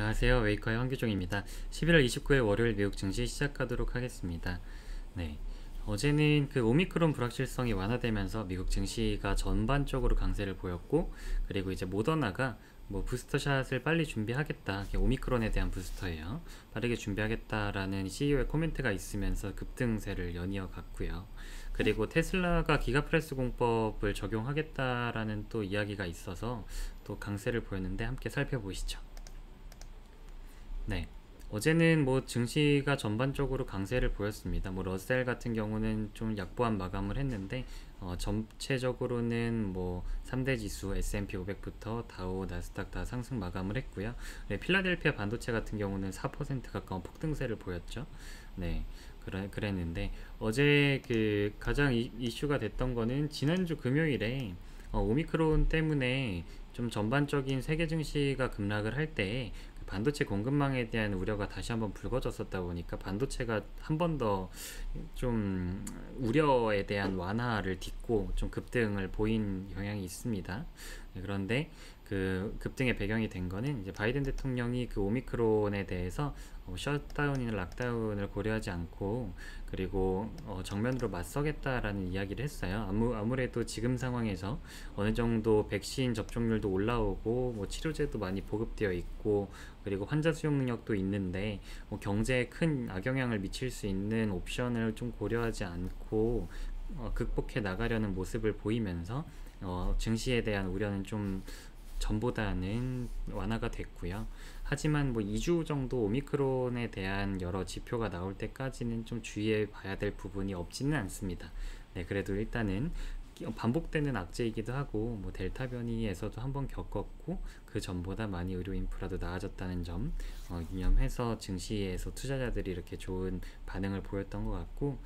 안녕하세요. 웨이커의 황규종입니다. 11월 29일 월요일 미국 증시 시작하도록 하겠습니다. 네. 어제는 그 오미크론 불확실성이 완화되면서 미국 증시가 전반적으로 강세를 보였고, 그리고 이제 모더나가 뭐 부스터샷을 빨리 준비하겠다. 오미크론에 대한 부스터예요. 빠르게 준비하겠다라는 CEO의 코멘트가 있으면서 급등세를 연이어 갔고요. 그리고 테슬라가 기가프레스 공법을 적용하겠다라는 또 이야기가 있어서 또 강세를 보였는데 함께 살펴보시죠. 네. 어제는 뭐 증시가 전반적으로 강세를 보였습니다. 뭐 러셀 같은 경우는 좀 약보한 마감을 했는데 전체적으로는 뭐 3대 지수 S&P 500부터 다우, 나스닥 다 상승 마감을 했고요. 네, 필라델피아 반도체 같은 경우는 4% 가까운 폭등세를 보였죠. 네. 그랬는데 어제 그 가장 이슈가 됐던 거는 지난주 금요일에 오미크론 때문에 좀 전반적인 세계 증시가 급락을 할 때 반도체 공급망에 대한 우려가 다시 한번 불거졌었다 보니까 반도체가 한 번 더 좀 우려에 대한 완화를 딛고 좀 급등을 보인 경향이 있습니다. 네, 그런데 그 급등의 배경이 된 거는 이제 바이든 대통령이 그 오미크론에 대해서 셧다운이나 락다운을 고려하지 않고 그리고 정면으로 맞서겠다라는 이야기를 했어요. 아무래도 지금 상황에서 어느 정도 백신 접종률도 올라오고 뭐 치료제도 많이 보급되어 있고 그리고 환자 수용 능력도 있는데 뭐 경제에 큰 악영향을 미칠 수 있는 옵션을 좀 고려하지 않고 극복해 나가려는 모습을 보이면서 증시에 대한 우려는 좀 전보다는 완화가 됐고요. 하지만 뭐 2주 정도 오미크론에 대한 여러 지표가 나올 때까지는 좀 주의해 봐야 될 부분이 없지는 않습니다. 네, 그래도 일단은 반복되는 악재이기도 하고 뭐 델타 변이에서도 한번 겪었고 그 전보다 많이 의료 인프라도 나아졌다는 점 유념해서 증시에서 투자자들이 이렇게 좋은 반응을 보였던 것 같고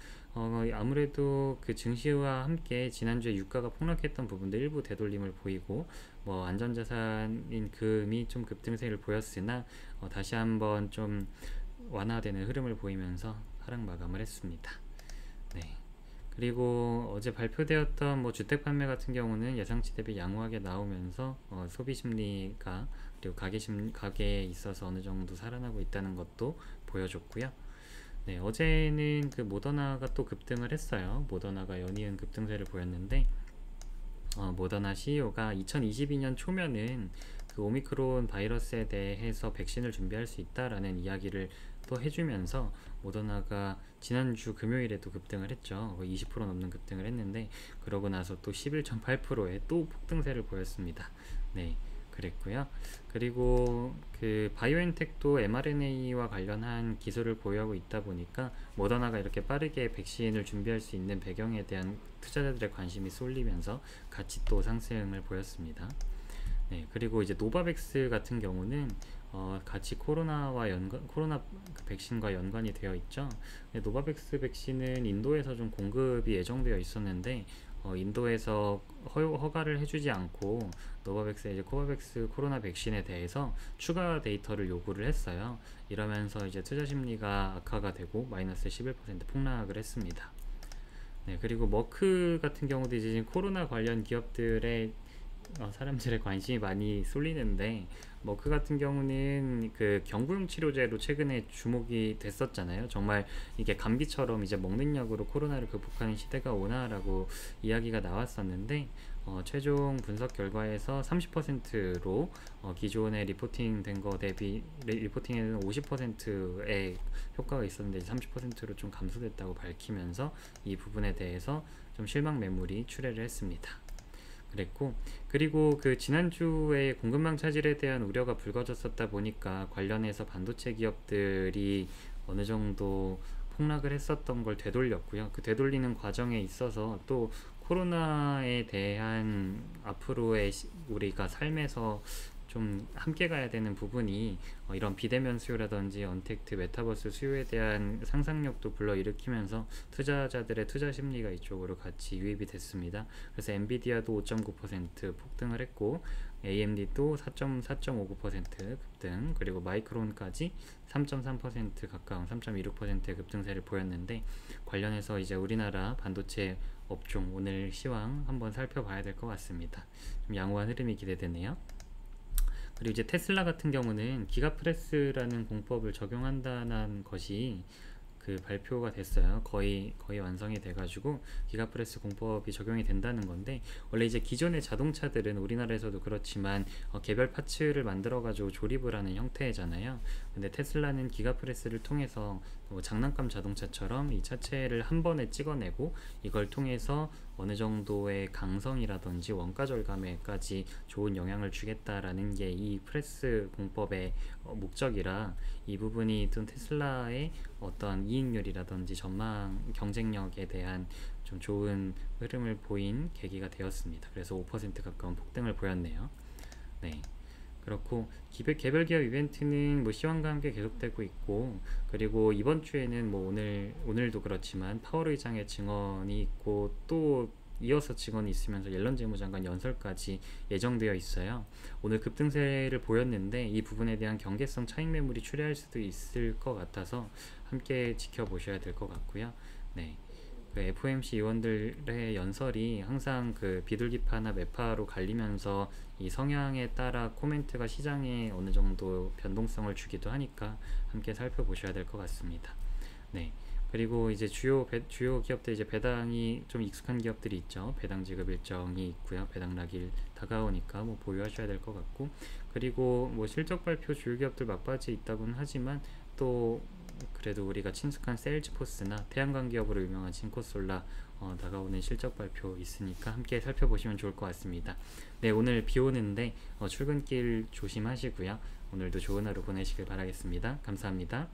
아무래도 그 증시와 함께 지난주에 유가가 폭락했던 부분도 일부 되돌림을 보이고 뭐 안전자산인 금이 좀 급등세를 보였으나 다시 한번 좀 완화되는 흐름을 보이면서 하락 마감을 했습니다. 네. 그리고 어제 발표되었던 뭐 주택 판매 같은 경우는 예상치 대비 양호하게 나오면서 소비 심리가 그리고 가게에 있어서 어느 정도 살아나고 있다는 것도 보여줬고요. 네, 어제는 그 모더나가 또 급등을 했어요. 모더나가 연이은 급등세를 보였는데 모더나 CEO가 2022년 초면은 그 오미크론 바이러스에 대해서 백신을 준비할 수 있다라는 이야기를 또 해주면서 모더나가 지난주 금요일에도 급등을 했죠. 20% 넘는 급등을 했는데 그러고 나서 또 11.8%의 또 폭등세를 보였습니다. 네. 그랬고요. 그리고 그 바이오엔텍도 mRNA와 관련한 기술을 보유하고 있다 보니까 모더나가 이렇게 빠르게 백신을 준비할 수 있는 배경에 대한 투자자들의 관심이 쏠리면서 같이 또 상승을 보였습니다. 네, 그리고 이제 노바백스 같은 경우는 같이 코로나 그 백신과 연관이 되어 있죠. 네, 노바백스 백신은 인도에서 좀 공급이 예정되어 있었는데 인도에서 허가를 해주지 않고 노바백스 이제 코바백스 코로나 백신에 대해서 추가 데이터를 요구를 했어요. 이러면서 이제 투자 심리가 악화가 되고 마이너스 11% 폭락을 했습니다. 네, 그리고 머크 같은 경우도 이제 코로나 관련 기업들의 사람들의 관심이 많이 쏠리는데 머크 같은 경우는 그 경구용 치료제로 최근에 주목이 됐었잖아요. 정말 이게 감기처럼 이제 먹는 약으로 코로나를 극복하는 시대가 오나라고 이야기가 나왔었는데 최종 분석 결과에서 30%로 기존에 리포팅된 거 대비 리포팅에는 50%의 효과가 있었는데 30%로 좀 감소됐다고 밝히면서 이 부분에 대해서 좀 실망 매물이 출회를 했습니다. 그랬고 그리고 그 지난주에 공급망 차질에 대한 우려가 불거졌었다 보니까 관련해서 반도체 기업들이 어느 정도 폭락을 했었던 걸 되돌렸고요. 그 되돌리는 과정에 있어서 또 코로나에 대한 앞으로의 우리가 삶에서 좀 함께 가야 되는 부분이 이런 비대면 수요라든지 언택트 메타버스 수요에 대한 상상력도 불러일으키면서 투자자들의 투자 심리가 이쪽으로 같이 유입이 됐습니다. 그래서 엔비디아도 5.9% 폭등을 했고 AMD도 4.49% 급등, 그리고 마이크론까지 3.3% 가까운 3.26%의 급등세를 보였는데 관련해서 이제 우리나라 반도체 업종 오늘 시황 한번 살펴봐야 될 것 같습니다. 좀 양호한 흐름이 기대되네요. 그리고 이제 테슬라 같은 경우는 기가프레스라는 공법을 적용한다는 것이 그 발표가 됐어요. 거의 완성이 돼가지고 기가프레스 공법이 적용이 된다는 건데, 원래 이제 기존의 자동차들은 우리나라에서도 그렇지만 개별 파츠를 만들어가지고 조립을 하는 형태잖아요. 근데 테슬라는 기가프레스를 통해서 장난감 자동차처럼 이 차체를 한 번에 찍어내고 이걸 통해서 어느 정도의 강성이라든지 원가 절감에까지 좋은 영향을 주겠다라는 게 이 프레스 공법의 목적이라, 이 부분이 좀 테슬라의 어떤 이익률이라든지 전망 경쟁력에 대한 좀 좋은 흐름을 보인 계기가 되었습니다. 그래서 5% 가까운 폭등을 보였네요. 네. 그렇고 개별 기업 이벤트는 뭐 시황과 함께 계속되고 있고, 그리고 이번 주에는 뭐 오늘도 그렇지만 파월 의장의 증언이 있고, 또 이어서 증언이 있으면서 옐런 재무장관 연설까지 예정되어 있어요. 오늘 급등세를 보였는데 이 부분에 대한 경계성 차익 매물이 출현할 수도 있을 것 같아서 함께 지켜보셔야 될 것 같고요. 네. 그 FOMC 의원들의 연설이 항상 그 비둘기파나 매파로 갈리면서 이 성향에 따라 코멘트가 시장에 어느 정도 변동성을 주기도 하니까 함께 살펴보셔야 될 것 같습니다. 네. 그리고 이제 주요 기업들, 이제 배당이 좀 익숙한 기업들이 있죠. 배당 지급 일정이 있고요. 배당 낙일 다가오니까 뭐 보유하셔야 될 것 같고, 그리고 뭐 실적 발표 주요 기업들 막바지에 있다고는 하지만 또 그래도 우리가 친숙한 세일즈포스나 태양광 기업으로 유명한 진코솔라 다가오는 실적 발표 있으니까 함께 살펴보시면 좋을 것 같습니다. 네, 오늘 비 오는데 출근길 조심하시고요. 오늘도 좋은 하루 보내시길 바라겠습니다. 감사합니다.